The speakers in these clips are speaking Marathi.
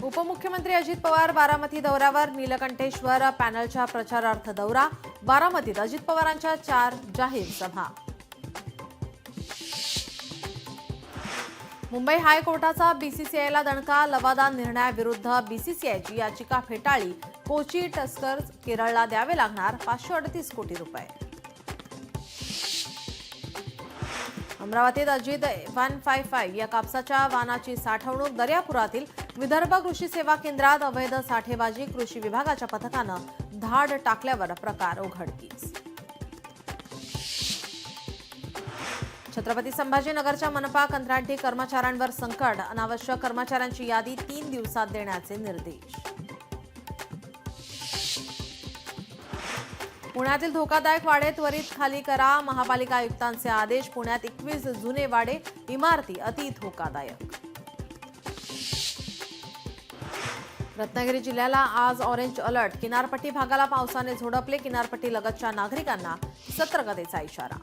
उपमुख्यमंत्री अजित पवार बारामती दौऱ्यावर. नीलकंठेश्वर पॅनलच्या प्रचारार्थ दौरा. बारामतीत अजित पवारांच्या 4 जाहीर सभा. मुंबई हायकोर्टाचा बीसीसीआयला दणका. लवादा निर्णयाविरुद्ध बीसीसीआयची याचिका फेटाळली. कोची टस्कर्स केरळला द्यावे लागणार 538 कोटी रुपये. अमरावतीत अजित 155 या कापसाच्या वानाची साठवणूक. दर्यापुरातील विदर्भ कृषी सेवा केंद्रात अवैध साठेबाजी. कृषी विभागाच्या पथकानं धाड टाकल्यावर प्रकार उघडकीस. छत्रपती संभाजीनगरच्या मनपा कंत्राटी कर्मचाऱ्यांवर संकट. अनावश्यक कर्मचाऱ्यांची यादी 3 दिवसात देण्याचे निर्देश. पुण्यातील धोकादायक वाडे त्वरित खाली करा. महापालिका आयुक्तांचे आदेश. पुण्यात 21 जुने वाडे इमारती अति धोकादायक. रत्नागिरी जिल्ह्याला आज ऑरेंज अलर्ट. किनारपट्टी भागाला पावसाने झोडपले. किनारपट्टी लगतच्या नागरिकांना सतर्कतेचा इशारा.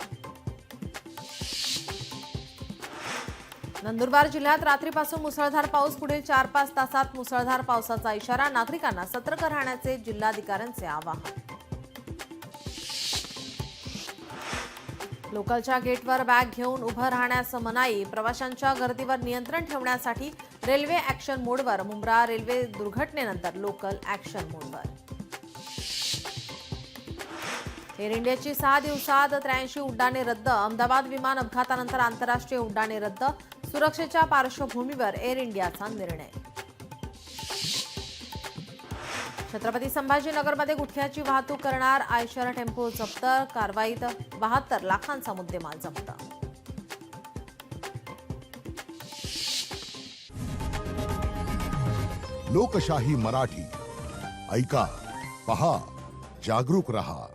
नंदुरबार जिल्ह्यात रात्रीपासून मुसळधार पाऊस. पुढील 4-5 तासात मुसळधार पावसाचा इशारा. नागरिकांना सतर्क राहण्याचे जिल्हाधिकाऱ्यांचे आवाहन. लोकलच्या गेटवर बॅग घेऊन उभं राहण्यास मनाई. प्रवाशांच्या गर्दीवर नियंत्रण ठेवण्यासाठी रेल्वे ॲक्शन मोडवर. मुंब्रा रेल्वे दुर्घटनेनंतर लोकल ॲक्शन मोडवर. एअर इंडियाची 6 दिवसात 83 उड्डाणे रद्द. अहमदाबाद विमान अपघातानंतर आंतरराष्ट्रीय उड्डाणे रद्द. सुरक्षेच्या पार्श्वभूमीवर एअर इंडियाचा निर्णय. छत्रपती संभाजीनगरमध्ये गुटख्याची वाहतूक करणार आयशर टेम्पो जप्त. कारवाईत 72 लाखांचा मुद्देमाल जप्त. लोकशाही मराठी ऐका, पहा, जागरूक रहा.